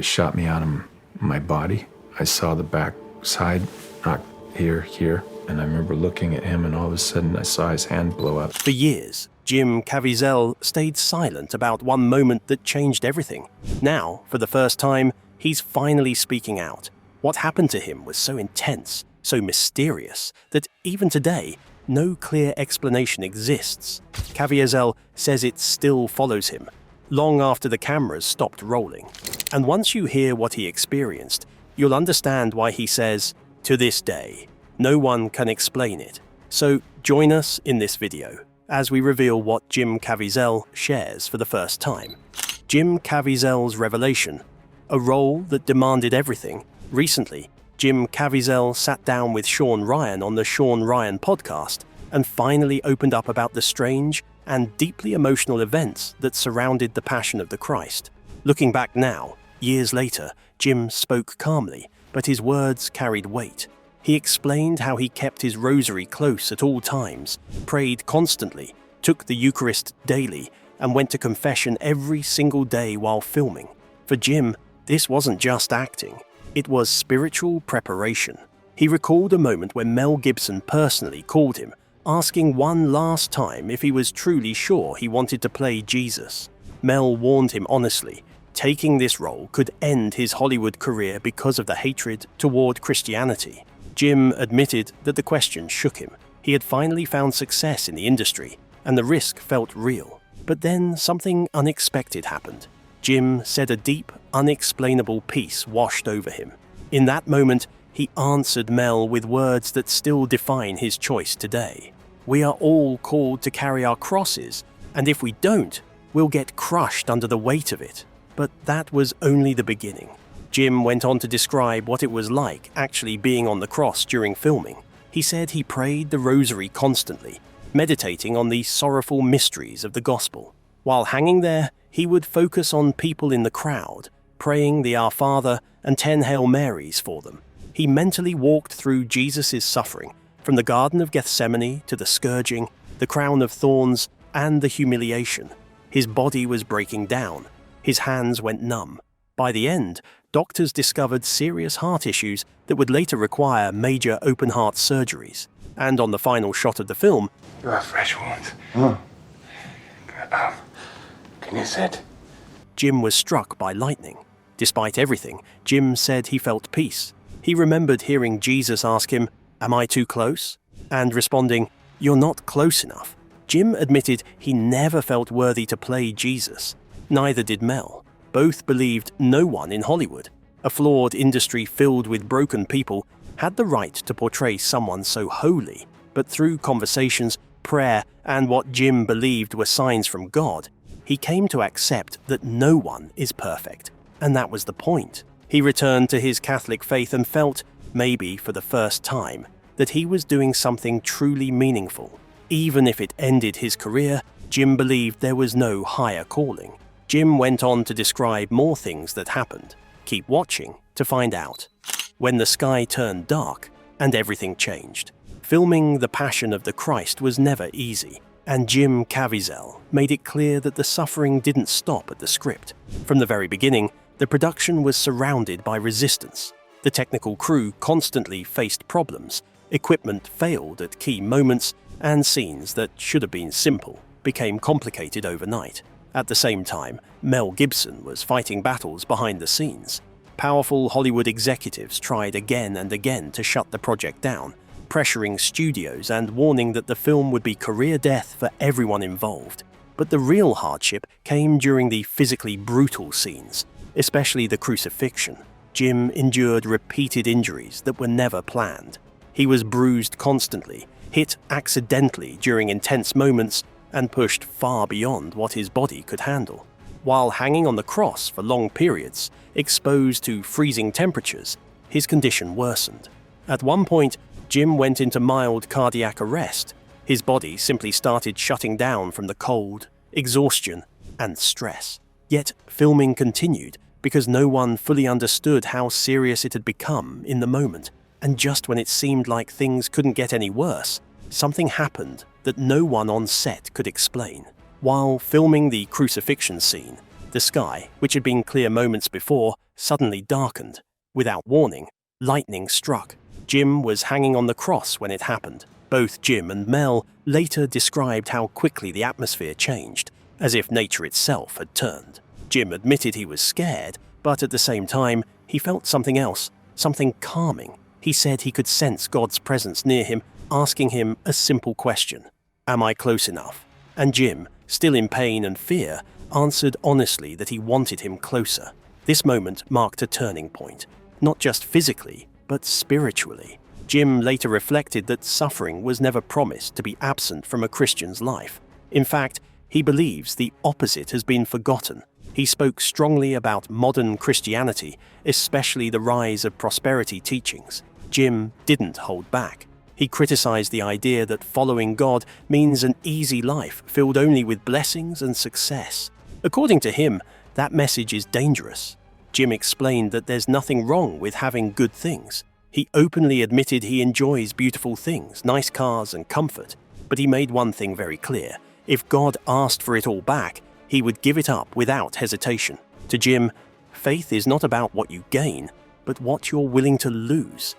shot me out of my body. I saw the back side, not here, and I remember looking at him, and all of a sudden I saw his hand blow up. For years, Jim Caviezel stayed silent about one moment that changed everything. Now, for the first time, he's finally speaking out. What happened to him was so intense, so mysterious, that even today, no clear explanation exists. Caviezel says it still follows him, long after the cameras stopped rolling. And once you hear what he experienced, you'll understand why he says, "To this day, no one can explain it." So join us in this video as we reveal what Jim Caviezel shares for the first time. Jim Caviezel's revelation, a role that demanded everything. Recently, Jim Caviezel sat down with Sean Ryan on the Sean Ryan podcast and finally opened up about the strange and deeply emotional events that surrounded the Passion of the Christ. Looking back now, years later, Jim spoke calmly, but his words carried weight. He explained how he kept his rosary close at all times, prayed constantly, took the Eucharist daily, and went to confession every single day while filming. For Jim, this wasn't just acting. It was spiritual preparation. He recalled a moment when Mel Gibson personally called him, asking one last time if he was truly sure he wanted to play Jesus. Mel warned him honestly, taking this role could end his Hollywood career because of the hatred toward Christianity. Jim admitted that the question shook him. He had finally found success in the industry, and the risk felt real. But then something unexpected happened. Jim said a deep, unexplainable peace washed over him. In that moment, he answered Mel with words that still define his choice today. "We are all called to carry our crosses, and if we don't, we'll get crushed under the weight of it." But that was only the beginning. Jim went on to describe what it was like actually being on the cross during filming. He said he prayed the rosary constantly, meditating on the sorrowful mysteries of the gospel. While hanging there, he would focus on people in the crowd, praying the Our Father and 10 Hail Marys for them. He mentally walked through Jesus' suffering, from the Garden of Gethsemane to the scourging, the crown of thorns, and the humiliation. His body was breaking down. His hands went numb. By the end, doctors discovered serious heart issues that would later require major open-heart surgeries. And on the final shot of the film, "You have fresh wounds. Can you sit?" Jim was struck by lightning. Despite everything, Jim said he felt peace. He remembered hearing Jesus ask him, "Am I too close?" and responding, "You're not close enough." Jim admitted he never felt worthy to play Jesus. Neither did Mel. Both believed no one in Hollywood, a flawed industry filled with broken people, had the right to portray someone so holy. But through conversations, prayer, and what Jim believed were signs from God, he came to accept that no one is perfect. And that was the point. He returned to his Catholic faith and felt, maybe for the first time, that he was doing something truly meaningful. Even if it ended his career, Jim believed there was no higher calling. Jim went on to describe more things that happened. Keep watching to find out. When the sky turned dark and everything changed. Filming The Passion of the Christ was never easy, and Jim Caviezel made it clear that the suffering didn't stop at the script. From the very beginning, the production was surrounded by resistance. The technical crew constantly faced problems, equipment failed at key moments, and scenes that should have been simple became complicated overnight. At the same time, Mel Gibson was fighting battles behind the scenes. Powerful Hollywood executives tried again and again to shut the project down, pressuring studios and warning that the film would be career death for everyone involved. But the real hardship came during the physically brutal scenes, especially the crucifixion. Jim endured repeated injuries that were never planned. He was bruised constantly, hit accidentally during intense moments, and pushed far beyond what his body could handle. While hanging on the cross for long periods, exposed to freezing temperatures, his condition worsened. At one point, Jim went into mild cardiac arrest. His body simply started shutting down from the cold, exhaustion, and stress. Yet filming continued because no one fully understood how serious it had become in the moment. And just when it seemed like things couldn't get any worse, something happened that no one on set could explain. While filming the crucifixion scene, the sky, which had been clear moments before, suddenly darkened. Without warning, lightning struck. Jim was hanging on the cross when it happened. Both Jim and Mel later described how quickly the atmosphere changed, as if nature itself had turned. Jim admitted he was scared, but at the same time, he felt something else, something calming. He said he could sense God's presence near him, asking him a simple question: "Am I close enough?" And Jim, still in pain and fear, answered honestly that he wanted him closer. This moment marked a turning point, not just physically, but spiritually. Jim later reflected that suffering was never promised to be absent from a Christian's life. In fact, he believes the opposite has been forgotten. He spoke strongly about modern Christianity, especially the rise of prosperity teachings. Jim didn't hold back. He criticized the idea that following God means an easy life filled only with blessings and success. According to him, that message is dangerous. Jim explained that there's nothing wrong with having good things. He openly admitted he enjoys beautiful things, nice cars and comfort. But he made one thing very clear: if God asked for it all back, he would give it up without hesitation. To Jim, faith is not about what you gain, but what you're willing to lose.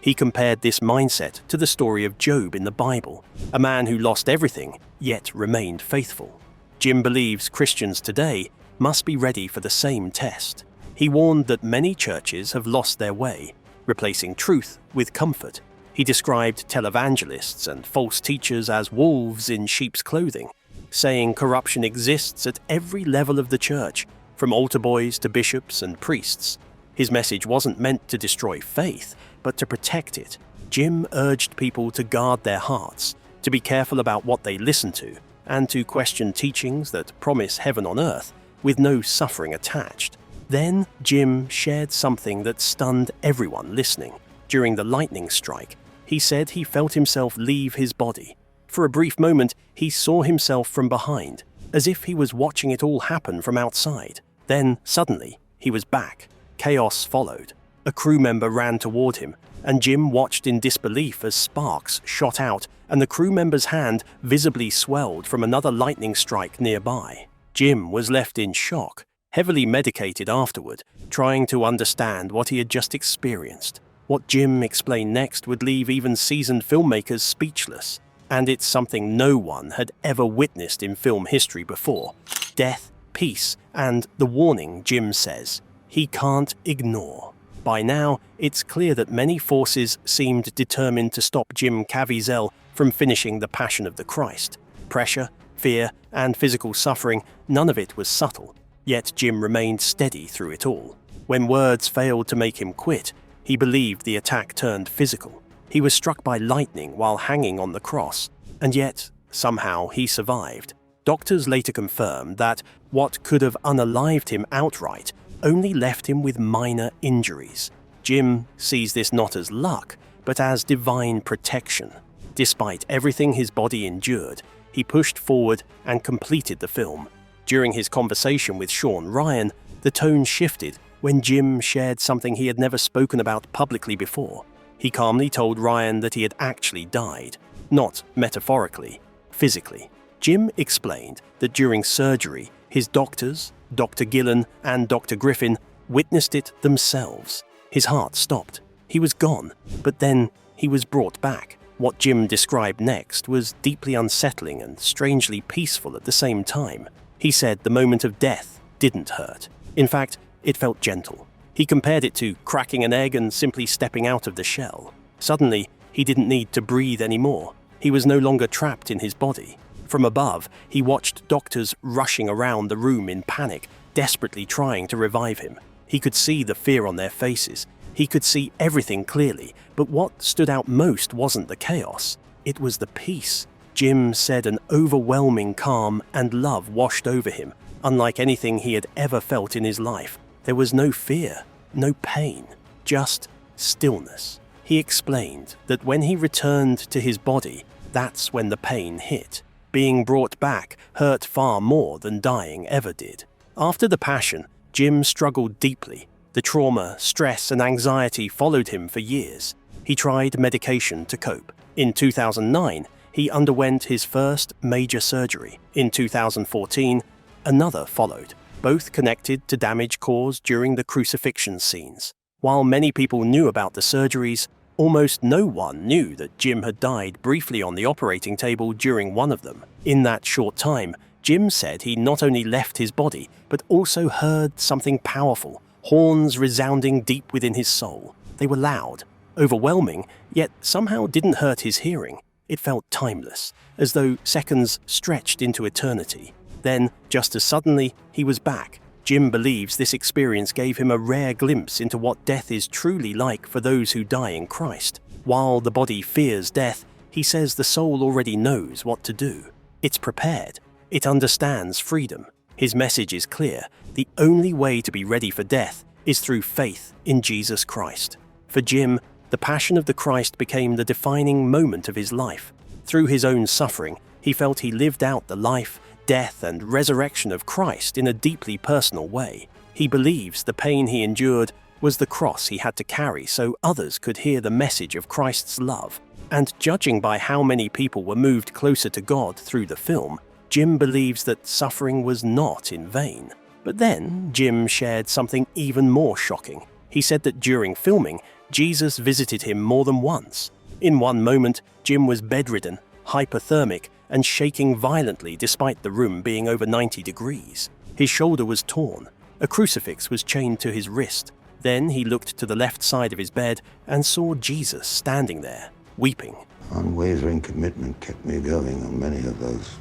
He compared this mindset to the story of Job in the Bible, a man who lost everything, yet remained faithful. Jim believes Christians today must be ready for the same test. He warned that many churches have lost their way, replacing truth with comfort. He described televangelists and false teachers as wolves in sheep's clothing, saying corruption exists at every level of the church, from altar boys to bishops and priests. His message wasn't meant to destroy faith, but to protect it. Jim urged people to guard their hearts, to be careful about what they listen to, and to question teachings that promise heaven on earth with no suffering attached. Then Jim shared something that stunned everyone listening. During the lightning strike, he said he felt himself leave his body. For a brief moment, he saw himself from behind, as if he was watching it all happen from outside. Then, suddenly, he was back. Chaos followed. A crew member ran toward him, and Jim watched in disbelief as sparks shot out and the crew member's hand visibly swelled from another lightning strike nearby. Jim was left in shock, heavily medicated afterward, trying to understand what he had just experienced. What Jim explained next would leave even seasoned filmmakers speechless, and it's something no one had ever witnessed in film history before: death, peace, and the warning Jim says he can't ignore. By now, it's clear that many forces seemed determined to stop Jim Caviezel from finishing The Passion of the Christ. Pressure, fear, and physical suffering, none of it was subtle. Yet Jim remained steady through it all. When words failed to make him quit, he believed the attack turned physical. He was struck by lightning while hanging on the cross, and yet, somehow, he survived. Doctors later confirmed that what could have unalived him outright only left him with minor injuries. Jim sees this not as luck, but as divine protection. Despite everything his body endured, he pushed forward and completed the film. During his conversation with Sean Ryan, the tone shifted when Jim shared something he had never spoken about publicly before. He calmly told Ryan that he had actually died, not metaphorically, physically. Jim explained that during surgery, his doctors, Dr. Gillen and Dr. Griffin, witnessed it themselves. His heart stopped. He was gone, but then he was brought back. What Jim described next was deeply unsettling and strangely peaceful at the same time. He said the moment of death didn't hurt. In fact, it felt gentle. He compared it to cracking an egg and simply stepping out of the shell. Suddenly, he didn't need to breathe anymore. He was no longer trapped in his body. From above, he watched doctors rushing around the room in panic, desperately trying to revive him. He could see the fear on their faces. He could see everything clearly, but what stood out most wasn't the chaos. It was the peace. Jim said an overwhelming calm and love washed over him, unlike anything he had ever felt in his life. There was no fear, no pain, just stillness. He explained that when he returned to his body, that's when the pain hit. Being brought back hurt far more than dying ever did. After the Passion, Jim struggled deeply. The trauma, stress, and anxiety followed him for years. He tried medication to cope. In 2009, he underwent his first major surgery. In 2014, another followed, both connected to damage caused during the crucifixion scenes. While many people knew about the surgeries, almost no one knew that Jim had died briefly on the operating table during one of them. In that short time, Jim said he not only left his body, but also heard something powerful, horns resounding deep within his soul. They were loud, overwhelming, yet somehow didn't hurt his hearing. It felt timeless, as though seconds stretched into eternity. Then, just as suddenly, he was back. Jim believes this experience gave him a rare glimpse into what death is truly like for those who die in Christ. While the body fears death, he says the soul already knows what to do. It's prepared. It understands freedom. His message is clear. The only way to be ready for death is through faith in Jesus Christ. For Jim, the Passion of the Christ became the defining moment of his life. Through his own suffering, he felt he lived out the life, death, and resurrection of Christ in a deeply personal way. He believes the pain he endured was the cross he had to carry so others could hear the message of Christ's love. And judging by how many people were moved closer to God through the film, Jim believes that suffering was not in vain. But then, Jim shared something even more shocking. He said that during filming, Jesus visited him more than once. In one moment, Jim was bedridden, hypothermic, and shaking violently despite the room being over 90 degrees. His shoulder was torn. A crucifix was chained to his wrist. Then he looked to the left side of his bed and saw Jesus standing there, weeping. Unwavering commitment kept me going on many of those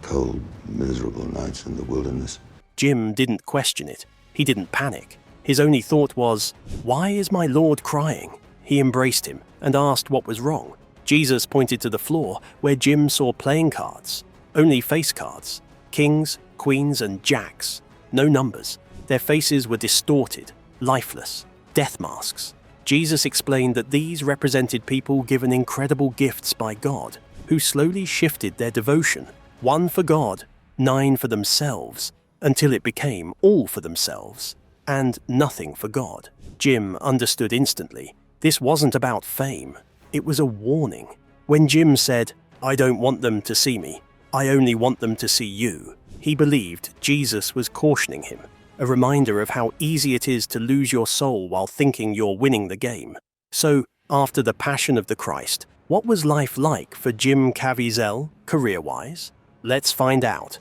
cold, miserable nights in the wilderness. Jim didn't question it. He didn't panic. His only thought was, "Why is my Lord crying?" He embraced him and asked what was wrong. Jesus pointed to the floor where Jim saw playing cards. Only face cards. Kings, queens, and jacks. No numbers. Their faces were distorted, lifeless, death masks. Jesus explained that these represented people given incredible gifts by God, who slowly shifted their devotion, 1 for God, 9 for themselves, until it became all for themselves, and nothing for God. Jim understood instantly. This wasn't about fame. It was a warning. When Jim said, "I don't want them to see me, I only want them to see you," he believed Jesus was cautioning him, a reminder of how easy it is to lose your soul while thinking you're winning the game. So, after the Passion of the Christ, what was life like for Jim Caviezel, career-wise? Let's find out.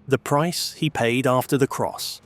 The price he paid after the cross.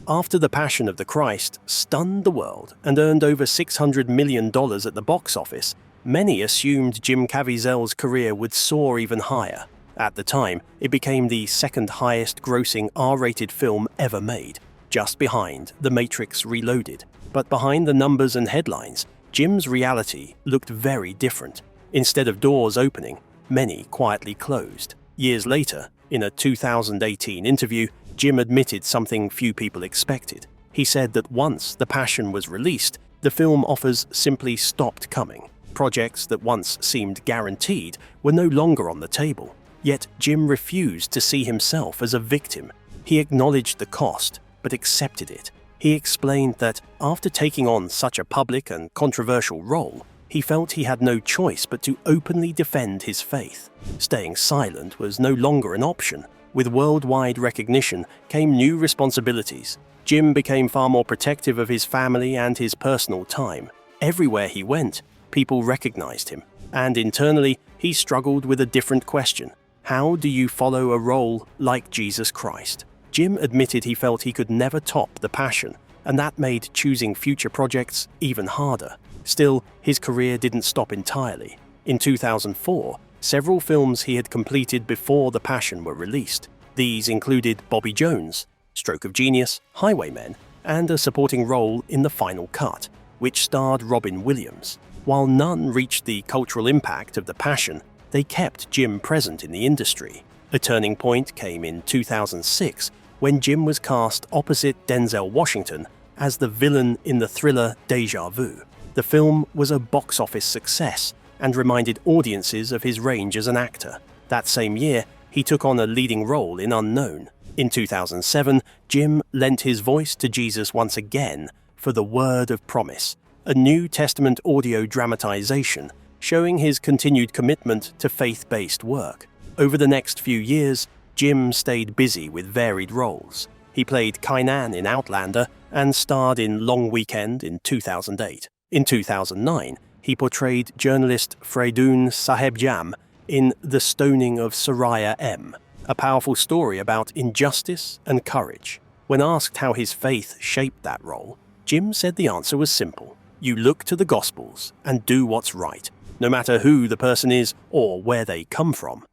After the Passion of the Christ stunned the world and earned over $600 million at the box office, many assumed Jim Caviezel's career would soar even higher. At the time, it became the second highest grossing R-rated film ever made, just behind The Matrix Reloaded. But behind the numbers and headlines, Jim's reality looked very different. Instead of doors opening, many quietly closed. Years later, in a 2018 interview, Jim admitted something few people expected. He said that once The Passion was released, the film offers simply stopped coming. Projects that once seemed guaranteed were no longer on the table. Yet Jim refused to see himself as a victim. He acknowledged the cost, but accepted it. He explained that after taking on such a public and controversial role, he felt he had no choice but to openly defend his faith. Staying silent was no longer an option. With worldwide recognition came new responsibilities. Jim became far more protective of his family and his personal time. Everywhere he went, people recognized him. And internally, he struggled with a different question. How do you follow a role like Jesus Christ? Jim admitted he felt he could never top the Passion, and that made choosing future projects even harder. Still, his career didn't stop entirely. In 2004, several films he had completed before The Passion were released. These included Bobby Jones, Stroke of Genius, Highwaymen, and a supporting role in The Final Cut, which starred Robin Williams. While none reached the cultural impact of The Passion, they kept Jim present in the industry. A turning point came in 2006 when Jim was cast opposite Denzel Washington as the villain in the thriller Deja Vu. The film was a box office success and reminded audiences of his range as an actor. That same year, he took on a leading role in Unknown. In 2007, Jim lent his voice to Jesus once again for The Word of Promise, a New Testament audio dramatization showing his continued commitment to faith-based work. Over the next few years, Jim stayed busy with varied roles. He played Kainan in Outlander and starred in Long Weekend in 2008. In 2009, he portrayed journalist Fredoon Sahebjam in The Stoning of Soraya M., a powerful story about injustice and courage. When asked how his faith shaped that role, Jim said the answer was simple. You look to the Gospels and do what's right, no matter who the person is or where they come from.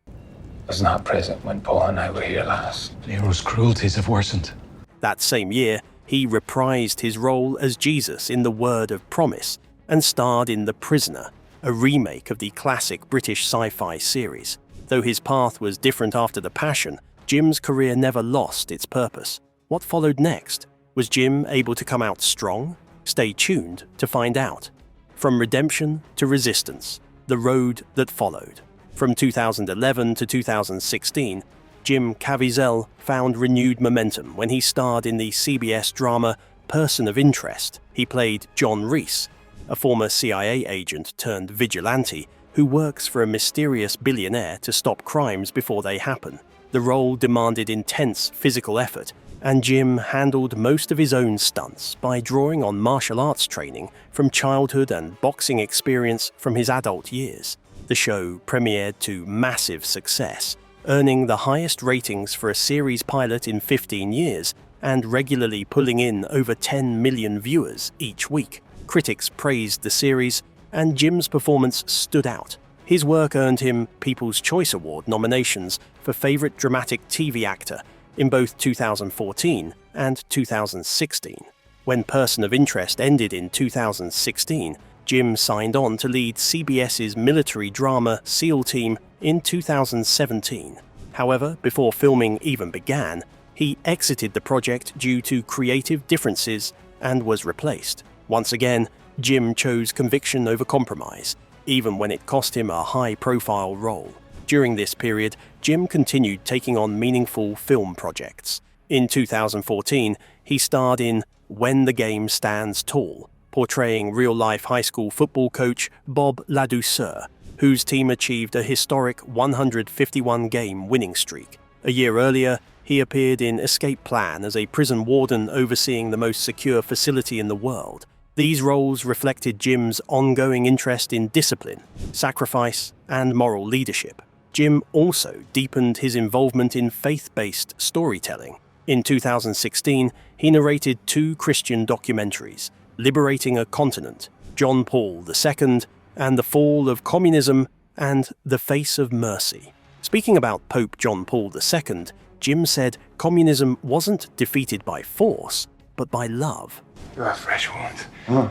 Was not present when Paul and I were here last. Nero's cruelties have worsened. That same year, he reprised his role as Jesus in The Word of Promise and starred in The Prisoner, a remake of the classic British sci-fi series. Though his path was different after The Passion, Jim's career never lost its purpose. What followed next? Was Jim able to come out strong? Stay tuned to find out. From redemption to resistance, the road that followed. From 2011 to 2016, Jim Caviezel found renewed momentum when he starred in the CBS drama Person of Interest. He played John Reese, a former CIA agent turned vigilante who works for a mysterious billionaire to stop crimes before they happen. The role demanded intense physical effort, and Jim handled most of his own stunts by drawing on martial arts training from childhood and boxing experience from his adult years. The show premiered to massive success, earning the highest ratings for a series pilot in 15 years and regularly pulling in over 10 million viewers each week. Critics praised the series, and Jim's performance stood out. His work earned him People's Choice Award nominations for Favorite Dramatic TV Actor in both 2014 and 2016. When Person of Interest ended in 2016, Jim signed on to lead CBS's military drama SEAL Team in 2017. However, before filming even began, he exited the project due to creative differences and was replaced. Once again, Jim chose conviction over compromise, even when it cost him a high-profile role. During this period, Jim continued taking on meaningful film projects. In 2014, he starred in When the Game Stands Tall, portraying real-life high school football coach Bob Ladouceur, whose team achieved a historic 151-game winning streak. A year earlier, he appeared in Escape Plan as a prison warden overseeing the most secure facility in the world. These roles reflected Jim's ongoing interest in discipline, sacrifice, and moral leadership. Jim also deepened his involvement in faith-based storytelling. In 2016, he narrated 2 Christian documentaries, Liberating a Continent, John Paul II, and The Fall of Communism and The Face of Mercy. Speaking about Pope John Paul II, Jim said communism wasn't defeated by force, but by love. You have fresh wounds.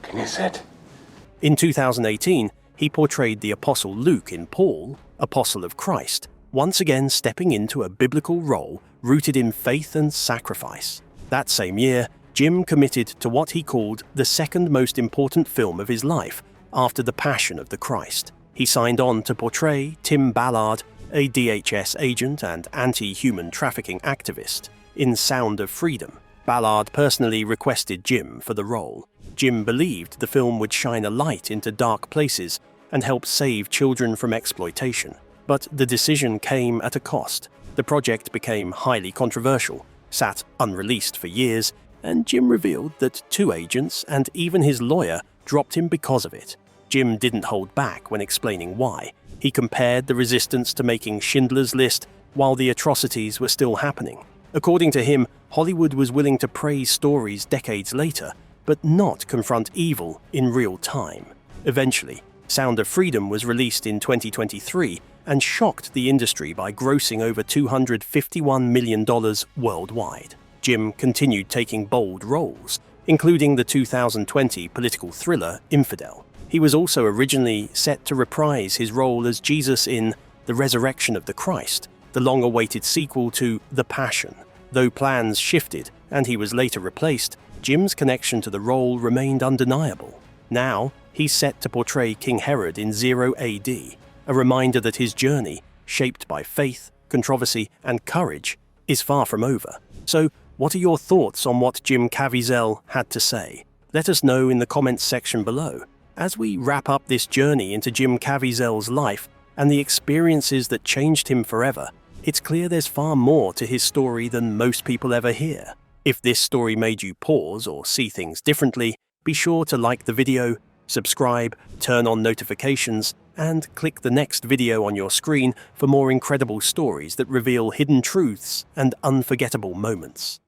Can you sit? In 2018, he portrayed the Apostle Luke in Paul, Apostle of Christ, once again stepping into a biblical role rooted in faith and sacrifice. That same year, Jim committed to what he called the second most important film of his life after The Passion of the Christ. He signed on to portray Tim Ballard, a DHS agent and anti-human trafficking activist, in Sound of Freedom. Ballard personally requested Jim for the role. Jim believed the film would shine a light into dark places and help save children from exploitation. But the decision came at a cost. The project became highly controversial, sat unreleased for years, and Jim revealed that 2 agents and even his lawyer dropped him because of it. Jim didn't hold back when explaining why. He compared the resistance to making Schindler's List while the atrocities were still happening. According to him, Hollywood was willing to praise stories decades later, but not confront evil in real time. Eventually, Sound of Freedom was released in 2023 and shocked the industry by grossing over $251 million worldwide. Jim continued taking bold roles, including the 2020 political thriller Infidel. He was also originally set to reprise his role as Jesus in The Resurrection of the Christ, the long-awaited sequel to The Passion. Though plans shifted and he was later replaced, Jim's connection to the role remained undeniable. Now, he's set to portray King Herod in 0 AD, a reminder that his journey, shaped by faith, controversy, and courage, is far from over. So, what are your thoughts on what Jim Caviezel had to say? Let us know in the comments section below. As we wrap up this journey into Jim Caviezel's life and the experiences that changed him forever, it's clear there's far more to his story than most people ever hear. If this story made you pause or see things differently, be sure to like the video, subscribe, turn on notifications, and click the next video on your screen for more incredible stories that reveal hidden truths and unforgettable moments.